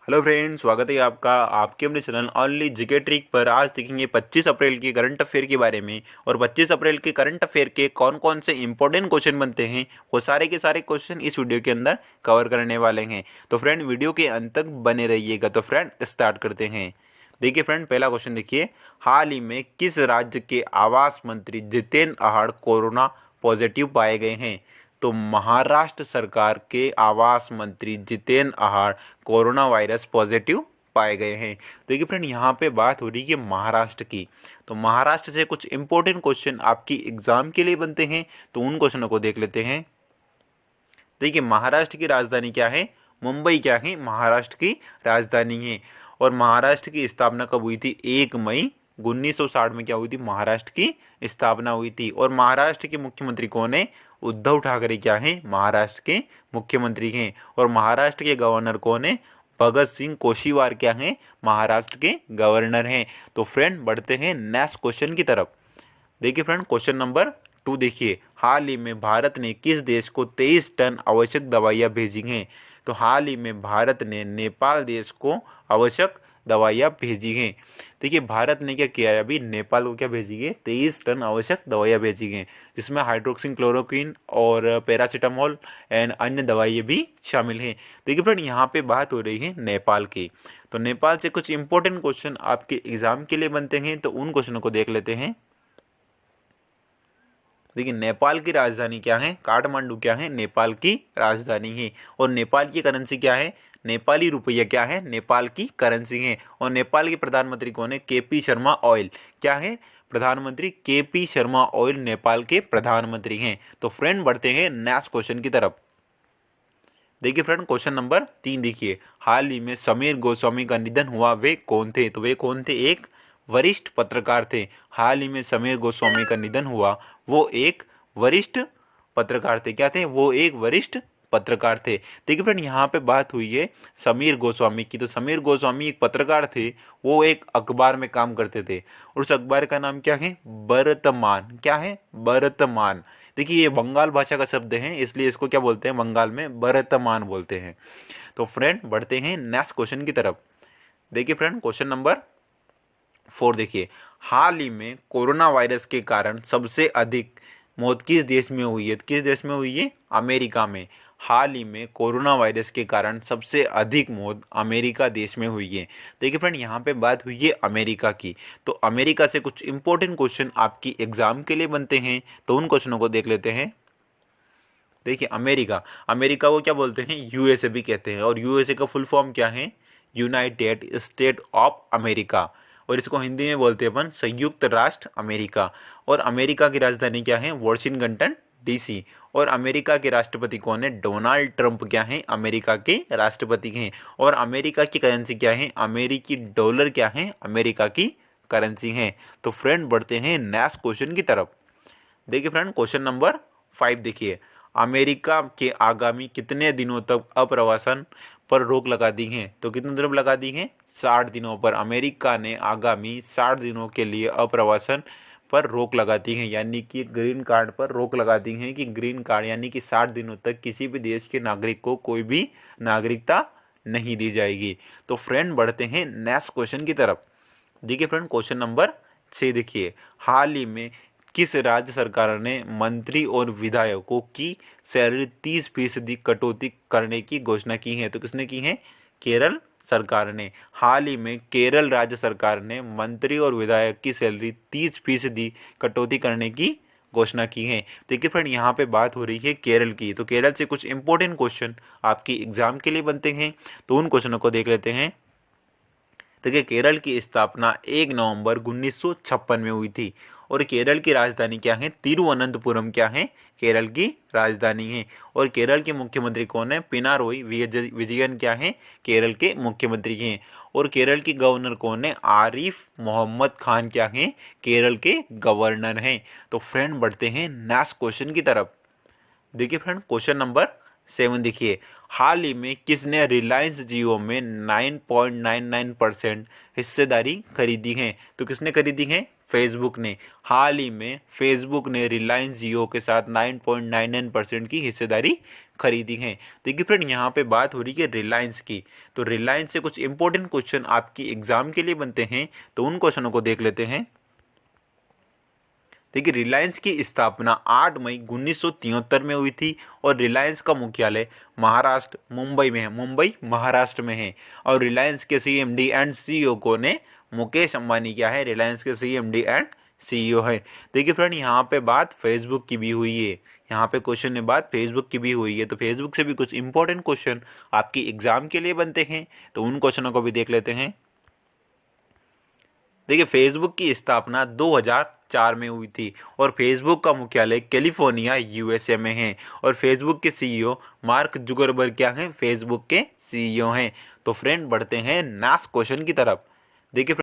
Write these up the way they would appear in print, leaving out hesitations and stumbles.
Hello friends, स्वागत है आपका आपके अपने चैनल ऑनली जीके ट्रिक पर। आज देखेंगे 25 अप्रैल के करंट अफेयर के बारे में। और 25 अप्रैल के करंट अफेयर के कौन कौन से इंपॉर्टेंट क्वेश्चन बनते हैं वो सारे के सारे क्वेश्चन इस वीडियो के अंदर कवर करने वाले हैं। तो फ्रेंड वीडियो के अंत तक बने रहिएगा। तो फ्रेंड स्टार्ट करते हैं। देखिए फ्रेंड, पहला क्वेश्चन देखिए, हाल ही में किस राज्य के आवास मंत्री जितेंद्र आहाड़ कोरोना पॉजिटिव पाए गए हैं? तो महाराष्ट्र सरकार के आवास मंत्री Jitendra Ahar corona virus positive पाए गए हैं। देखिए फ्रेंड, यहाँ पे बात हो रही है महाराष्ट्र की। तो महाराष्ट्र से कुछ इंपॉर्टेंट क्वेश्चन आपकी एग्जाम के लिए बनते हैं, तो उन क्वेश्चनों को देख लेते हैं। देखिए, महाराष्ट्र की राजधानी क्या है? मुंबई क्या है? महाराष्ट्र की राजधानी है। और महाराष्ट्र की स्थापना कब हुई थी? 1 मई 1960 में क्या हुई थी? महाराष्ट्र की स्थापना हुई थी। और महाराष्ट्र के मुख्यमंत्री कौन है? उद्धव ठाकरे क्या है? महाराष्ट्र के मुख्यमंत्री हैं। और महाराष्ट्र के गवर्नर कौन है? भगत सिंह कोशिवार क्या है? महाराष्ट्र के गवर्नर हैं। तो फ्रेंड, बढ़ते हैं नेक्स्ट क्वेश्चन की तरफ। देखिए फ्रेंड, क्वेश्चन नंबर 2 देखिए, हाल ही में भारत ने किस देश को 23 टन आवश्यक दवाइयाँ भेजी हैं? तो हाल ही में भारत ने नेपाल देश को आवश्यक दवाइयाँ भेजी हैं। देखिए, भारत ने क्या किया है? अभी नेपाल को क्या भेजी है? 23 टन आवश्यक दवाइयाँ भेजी हैं, जिसमें हाइड्रोक्सिन क्लोरोक्विन और पैरासीटामोल एंड अन्य दवाइयाँ भी शामिल हैं। देखिए फ्रेंड, यहाँ पे बात हो रही है नेपाल की। तो नेपाल से कुछ इंपॉर्टेंट क्वेश्चन आपके एग्जाम के लिए बनते हैं, तो उन क्वेश्चनों को देख लेते हैं। देखिए, नेपाल की राजधानी क्या है? काठमांडू क्या है? नेपाल की राजधानी है। और नेपाल की करेंसी क्या है? नेपाली रुपया क्या है? नेपाल की करेंसी है। और नेपाल के प्रधानमंत्री कौन है? केपी शर्मा ओली क्या है? प्रधानमंत्री केपी शर्मा ओली नेपाल के प्रधानमंत्री हैं। तो फ्रेंड, बढ़ते हैं नेक्स्ट क्वेश्चन की तरफ। देखिए फ्रेंड, क्वेश्चन नंबर 3 देखिए, हाल ही में समीर गोस्वामी का निधन हुआ, वे कौन थे? तो वे कौन थे? एक वरिष्ठ पत्रकार थे। हाल ही में समीर गोस्वामी का निधन हुआ, वो एक वरिष्ठ पत्रकार थे। क्या थे? वो एक वरिष्ठ पत्रकार थे। देखिए फ्रेंड, यहाँ पे बात हुई है समीर गोस्वामी की। तो समीर गोस्वामी एक पत्रकार थे, वो एक अखबार में काम करते थे। और उस अखबार का नाम क्या है? वर्तमान। क्या है? वर्तमान। देखिए, ये बंगाल भाषा का शब्द है, इसलिए इसको क्या बोलते हैं? बंगाल में वर्तमान बोलते हैं। तो फ्रेंड, बढ़ते हैं नेक्स्ट क्वेश्चन की तरफ। देखिए फ्रेंड, क्वेश्चन नंबर 4 देखिए, हाल ही में कोरोना वायरस के कारण सबसे अधिक मौत किस देश में हुई है? किस देश में हुई है? अमेरिका में। हाल ही में कोरोना वायरस के कारण सबसे अधिक मौत अमेरिका देश में हुई है। देखिए फ्रेंड, यहाँ पे बात हुई है अमेरिका की। तो अमेरिका से कुछ इंपॉर्टेंट क्वेश्चन आपकी एग्जाम के लिए बनते हैं, तो उन क्वेश्चनों को देख लेते हैं। देखिए, अमेरिका, अमेरिका को क्या बोलते हैं? यूएसए भी कहते हैं। और यूएसए का फुल फॉर्म क्या है? United state of America. और इसको हिंदी में बोलते हैं अपन संयुक्त राष्ट्र अमेरिका। और अमेरिका की राजधानी क्या है? Washington DC. और अमेरिका के राष्ट्रपति कौन है? डोनाल्ड ट्रंप क्या है? अमेरिका के राष्ट्रपति हैं। और अमेरिका की करेंसी क्या है? अमेरिकी डॉलर क्या है? अमेरिका की करेंसी है। तो फ्रेंड, बढ़ते हैं नेक्स्ट क्वेश्चन की तरफ। देखिए फ्रेंड, क्वेश्चन नंबर 5 देखिए, अमेरिका के आगामी कितने दिनों तक अप्रवासन पर रोक लगा दी है? तो कितने दिनों पर लगा दी है? 60 दिनों पर। अमेरिका ने आगामी 60 दिनों के लिए अप्रवासन पर रोक लगा दी है, यानी कि ग्रीन कार्ड पर रोक लगा दी है कि ग्रीन कार्ड यानी कि 60 दिनों तक किसी भी देश के नागरिक को कोई भी नागरिकता नहीं दी जाएगी। तो फ्रेंड, बढ़ते हैं नेक्स्ट क्वेश्चन की तरफ। देखिए फ्रेंड, क्वेश्चन नंबर 6 देखिए, हाल ही में किस राज्य सरकार ने मंत्री और विधायकों की सैलरी 30% कटौती करने की घोषणा की है? तो किसने की है? केरल सरकार ने। हाल ही में केरल राज्य सरकार ने मंत्री और विधायक की सैलरी 30% कटौती करने की घोषणा की है। देखिए फ्रेंड, यहाँ पे बात हो रही है केरल की। तो केरल से कुछ इंपॉर्टेंट क्वेश्चन आपकी एग्जाम के लिए बनते हैं, तो उन क्वेश्चनों को देख लेते हैं। देखिए, केरल की स्थापना 1 नवंबर 1956 में हुई थी। और केरल की राजधानी क्या है? तिरुवनंतपुरम क्या है? केरल की राजधानी है। और केरल के मुख्यमंत्री कौन है? पिनारोई विजयन क्या है? केरल के मुख्यमंत्री हैं। और केरल की गवर्नर कौन है? आरिफ मोहम्मद खान क्या है? केरल के गवर्नर हैं। तो फ्रेंड, बढ़ते हैं नेक्स्ट क्वेश्चन की तरफ। देखिए फ्रेंड, क्वेश्चन नंबर 7 देखिए, हाल ही में किसने रिलायंस जियो में 9.99% हिस्सेदारी खरीदी है? तो किसने खरीदी है? फेसबुक ने। हाल ही में फेसबुक ने रिलायंस जियो के साथ 9.99% की हिस्सेदारी खरीदी है। देखिए फ्रेंड, यहाँ पे बात हो रही है रिलायंस की, तो रिलायंस से कुछ इंपॉर्टेंट क्वेश्चन आपकी एग्जाम के लिए बनते हैं, तो उन क्वेश्चनों को देख लेते हैं। देखिए, रिलायंस की स्थापना 8 मई 1973 में हुई थी और रिलायंस का मुख्यालय महाराष्ट्र मुंबई में है, मुंबई महाराष्ट्र में है। और रिलायंस के सीएमडी एंड सीईओ कौन है? मुकेश अंबानी क्या है? रिलायंस के सीएमडी एंड सीईओ है। देखिए फ्रेंड, यहाँ पे बात फेसबुक की भी हुई है, यहाँ पे क्वेश्चन में बात फेसबुक की भी हुई है, तो फेसबुक से भी कुछ इंपॉर्टेंट क्वेश्चन आपकी एग्जाम के लिए बनते हैं, तो उन क्वेश्चनों को भी देख लेते हैं। देखिए, फेसबुक की स्थापना 2004 में हुई थी और फेसबुक का मुख्यालय कैलिफोर्निया यूएसए में है। और फेसबुक के सीईओ मार्क जुकरबर्ग क्या हैं? फेसबुक के सीईओ हैं। तो फ्रेंड, बढ़ते हैं नेक्स्ट क्वेश्चन की तरफ। देखिए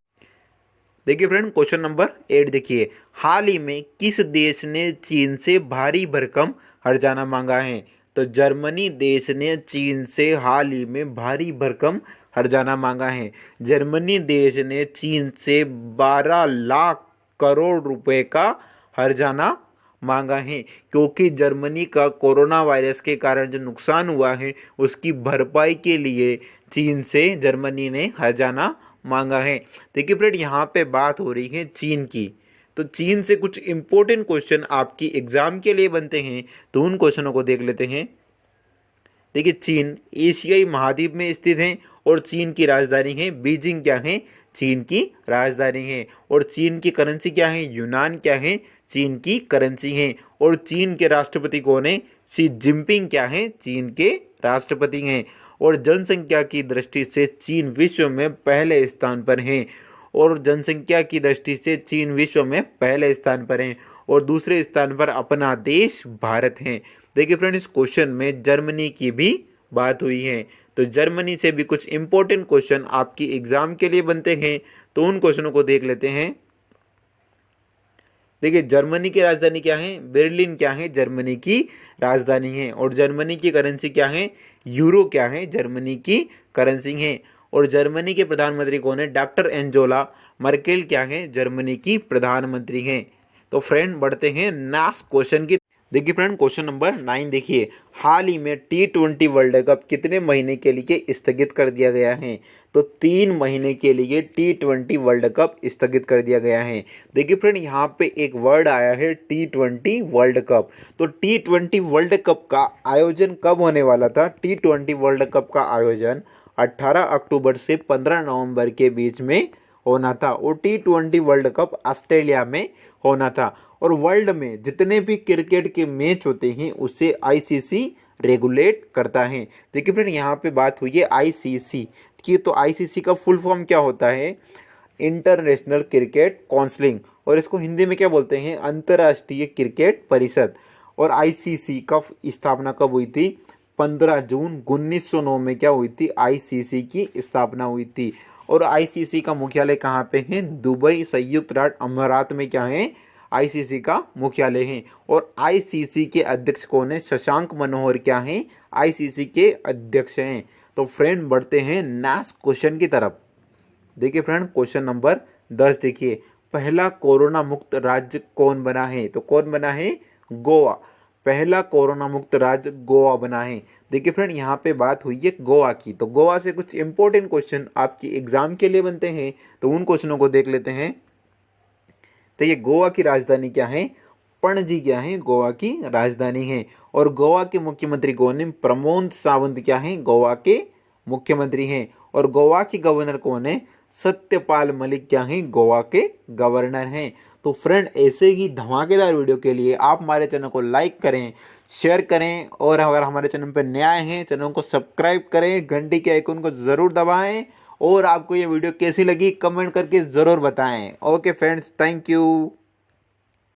फ्रेंड, क्वेश्चन नंबर 8 देखिए, हाल ही में किस देश ने चीन से भारी भरकम हर्जाना मांगा है? तो जर्मनी देश ने चीन से हाल ही में भारी भरकम हर्जाना मांगा है। जर्मनी देश ने चीन से 12 लाख करोड़ रुपए का हर्जाना मांगा है, क्योंकि जर्मनी का कोरोना वायरस के कारण जो नुकसान हुआ है उसकी भरपाई के लिए चीन से जर्मनी ने हर्जाना मांगा है। देखिए फ्रेंड, यहाँ पे बात हो रही है चीन की, तो चीन से कुछ इंपॉर्टेंट क्वेश्चन आपकी एग्जाम के लिए बनते हैं, तो उन क्वेश्चनों को देख लेते हैं। देखिए, चीन एशियाई महाद्वीप में स्थित है और चीन की राजधानी है बीजिंग क्या है? चीन की राजधानी है। और चीन की करेंसी क्या है? यूनान क्या है? चीन की करेंसी है। और चीन के राष्ट्रपति कौन है? शी जिनपिंग क्या है? चीन के राष्ट्रपति हैं। और जनसंख्या की दृष्टि से चीन विश्व में पहले स्थान पर है। और जनसंख्या की दृष्टि से चीन विश्व में पहले स्थान पर है और दूसरे स्थान पर अपना देश भारत है। देखिए फ्रेंड, इस क्वेश्चन में जर्मनी की भी बात हुई है, तो जर्मनी से भी कुछ इंपॉर्टेंट क्वेश्चन आपकी एग्जाम के लिए बनते हैं, तो उन क्वेश्चनों को देख लेते हैं। देखिए, जर्मनी की राजधानी क्या है? बर्लिन क्या है? जर्मनी की राजधानी है। और जर्मनी की करेंसी क्या है? यूरो क्या है? जर्मनी की करेंसी है। और जर्मनी के प्रधानमंत्री कौन है? डॉक्टर एंजेला मर्केल क्या है? जर्मनी की प्रधानमंत्री हैं। तो फ्रेंड, बढ़ते हैं नेक्स्ट क्वेश्चन की। देखिए फ्रेंड, क्वेश्चन नंबर 9 देखिए, हाल ही में T20 वर्ल्ड कप कितने महीने के लिए स्थगित कर दिया गया है? तो 3 महीने के लिए T20 वर्ल्ड कप स्थगित कर दिया गया है। देखिए फ्रेंड, यहाँ पे एक वर्ड आया है T20 वर्ल्ड कप, तो T20 वर्ल्ड कप का आयोजन कब होने वाला था? T20 वर्ल्ड कप का आयोजन 18 अक्टूबर से 15 नवंबर के बीच में होना था और T20 वर्ल्ड कप ऑस्ट्रेलिया में होना था। और वर्ल्ड में जितने भी क्रिकेट के मैच होते हैं उसे आईसीसी रेगुलेट करता है। देखिए फ्रेंड, यहाँ पे बात हुई है आईसीसी की, तो आईसीसी का फुल फॉर्म क्या होता है? इंटरनेशनल क्रिकेट काउंसिल, और इसको हिंदी में क्या बोलते हैं? अंतर्राष्ट्रीय क्रिकेट परिषद। और आईसीसी का स्थापना कब हुई थी? 15 जून 1909 में क्या हुई थी? आईसीसी की स्थापना हुई थी। और आईसीसी का मुख्यालय कहाँ पे है? दुबई, संयुक्त राज्य अमीरात में क्या है? आईसीसी का मुख्यालय है। और आईसीसी के अध्यक्ष कौन है? शशांक मनोहर क्या है? आईसीसी के अध्यक्ष हैं। तो फ्रेंड, बढ़ते हैं नेक्स्ट क्वेश्चन की तरफ। देखिए फ्रेंड, क्वेश्चन नंबर 10 देखिए, पहला कोरोना मुक्त राज्य कौन बना है? तो कौन बना है? गोवा। पहला कोरोना मुक्त राज्य गोवा बना है। देखिए फ्रेंड, यहाँ पे बात हुई है गोवा की, तो गोवा से कुछ इंपॉर्टेंट क्वेश्चन आपकी एग्जाम के लिए बनते हैं, तो उन क्वेश्चनों को देख लेते हैं। तो ये गोवा की राजधानी क्या है? पणजी क्या है? गोवा की राजधानी है। और गोवा के मुख्यमंत्री कौन है? प्रमोद सावंत क्या है? गोवा के मुख्यमंत्री हैं। और गोवा के गवर्नर कौन है? सत्यपाल मलिक क्या है? गोवा के गवर्नर हैं। तो फ्रेंड, ऐसे ही धमाकेदार वीडियो के लिए आप हमारे चैनल को लाइक करें, शेयर करें, और अगर हमारे चैनल पर नए आए हैं चैनल को सब्सक्राइब करें, घंटी के आइकन को ज़रूर दबाएं, और आपको ये वीडियो कैसी लगी कमेंट करके ज़रूर बताएं। Okay friends, thank you.